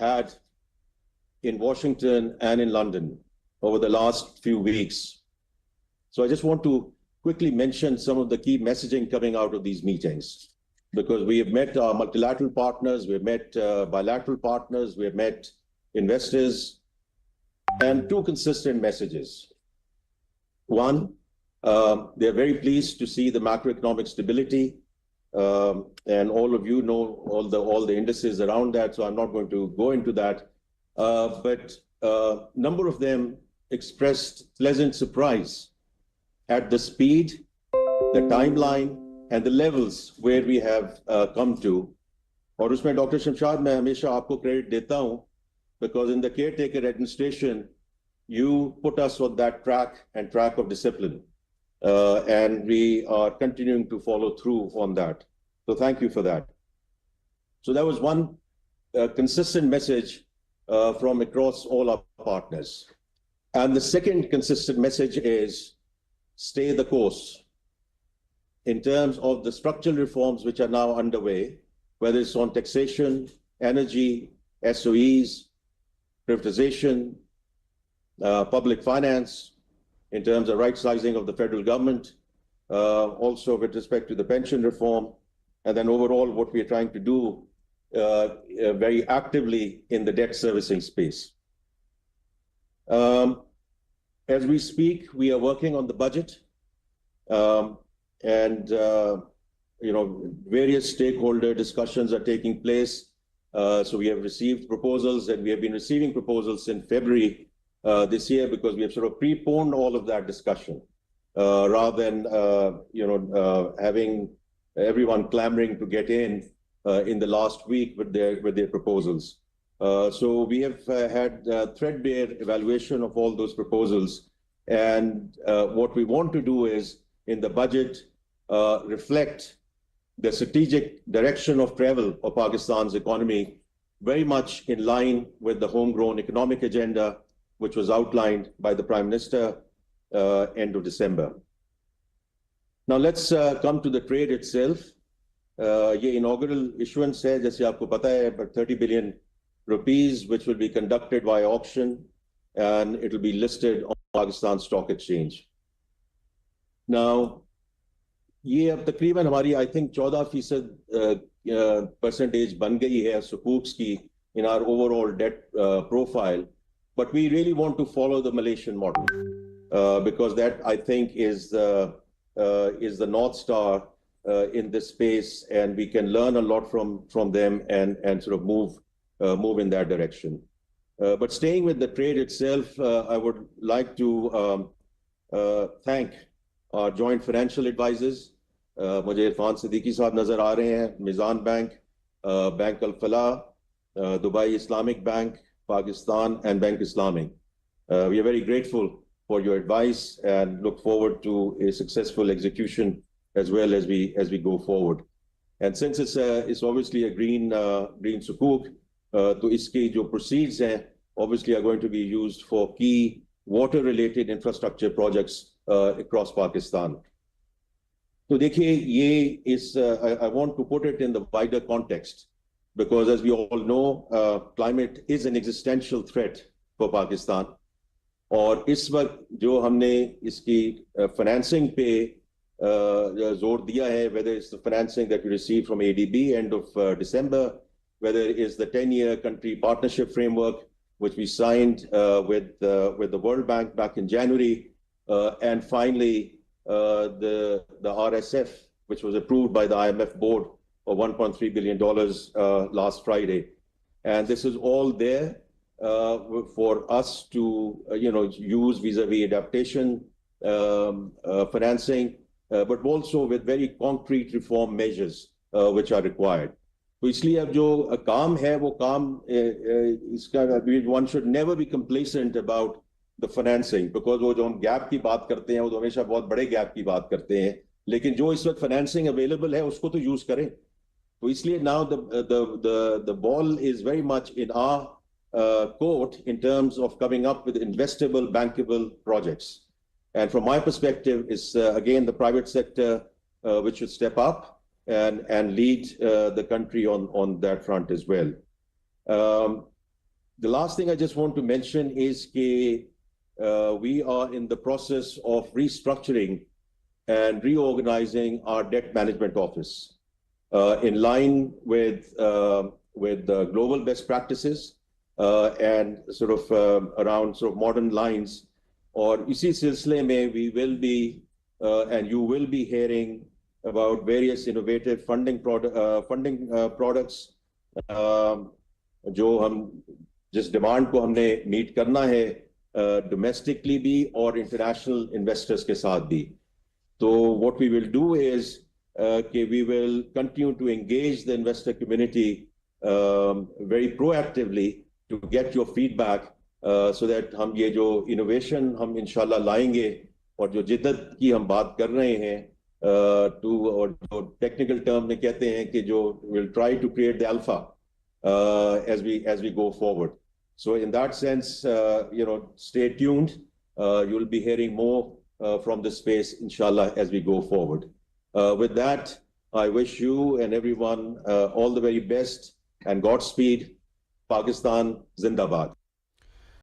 had in Washington and in London over the last few weeks. So I just want to quickly mention some of the key messaging coming out of these meetings, because we have met our multilateral partners, we've met bilateral partners, we've met investors, and two consistent messages. One, they're very pleased to see the macroeconomic stability, and all of you know all the indices around that, so I'm not going to go into that. But a number of them expressed pleasant surprise at the speed, the timeline, and the levels where we have come to. और उसमें doctor Shamshad मैं हमेशा आपको credit देता हूं, because in the caretaker administration, you put us on that track of discipline, and we are continuing to follow through on that. So thank you for that. So that was one consistent message from across all our partners. And the second consistent message is stay the course in terms of the structural reforms which are now underway, whether it's on taxation, energy, SOEs, privatization, public finance, in terms of right-sizing of the federal government, also with respect to the pension reform, and then overall what we are trying to do very actively in the debt servicing space. As we speak, we are working on the budget, and various stakeholder discussions are taking place. So we have received proposals, and we have been receiving proposals in February this year, because we have sort of preponed all of that discussion rather than having everyone clamoring to get in the last week with their proposals. So we have had threadbare evaluation of all those proposals, and what we want to do is in the budget reflect the strategic direction of travel of Pakistan's economy, very much in line with the homegrown economic agenda, which was outlined by the Prime Minister end of December. Now let's come to the trade itself. ये inaugural issuance है, जैसे आपको पता है, but 30 billion rupees, which will be conducted by auction, and it will be listed on Pakistan Stock Exchange. Now, ये अब तकरीबन हमारी I think 14% percentage बन गई है सुकूक्स की in our overall debt profile, but we really want to follow the Malaysian model because that I think is the North Star in this space, and we can learn a lot from them and sort of move in that direction. But staying with the trade itself, I would like to thank our joint financial advisors. मुझे इरफान सिद्दीकी साहब नजर आ रहे हैं, Meezan bank, bank Al Falah, Dubai Islamic bank, Pakistan, and Bank Islamic. We are very grateful for your advice and look forward to a successful execution as well as we go forward. And since it's obviously a green sukuk, तो इसके जो proceeds हैं obviously are going to be used for key water-related infrastructure projects across Pakistan. So देखिए ये I want to put it in the wider context, because as we all know, climate is an existential threat for Pakistan. और इस वक्त जो हमने इसकी financing पे जोर दिया है, whether it's the financing that we received from ADB end of December, whether it is the 10-year country partnership framework, which we signed with the World Bank back in January, and finally the RSF, which was approved by the IMF board of $1.3 billion last Friday. And this is all there for us to use vis-a-vis adaptation financing, but also with very concrete reform measures which are required. तो इसलिए अब जो काम है वो काम इसका one should never be complacent about the financing, because वो जो हम gap की बात करते हैं वो तो हमेशा बहुत बड़े gap की बात करते हैं, लेकिन जो इस वक्त financing available है उसको तो use करें. तो इसलिए now the ball is very much in our court in terms of coming up with investable, bankable projects. And from my perspective, it's again the private sector which should step up and lead the country on that front as well. The last thing I just want to mention is that we are in the process of restructuring and reorganizing our debt management office in line with global best practices and sort of around sort of modern lines. और इसी सिलसिले में we will be and you will be hearing about various innovative funding products जो हम जिस demand को हमने meet करना है domestically भी और international investors के साथ भी. So what we will do is we will continue to engage the investor community very proactively to get your feedback so that हम ये जो innovation हम इंशाल्लाह लाएंगे और जो जिद्दत की हम बात कर रहे हैं और जो technical term में कहते हैं कि जो will try to create the alpha as we go forward. So in that sense, stay tuned. You'll be hearing more from this space, inshallah, as we go forward. With that, I wish you and everyone all the very best and Godspeed. Pakistan Zindabad.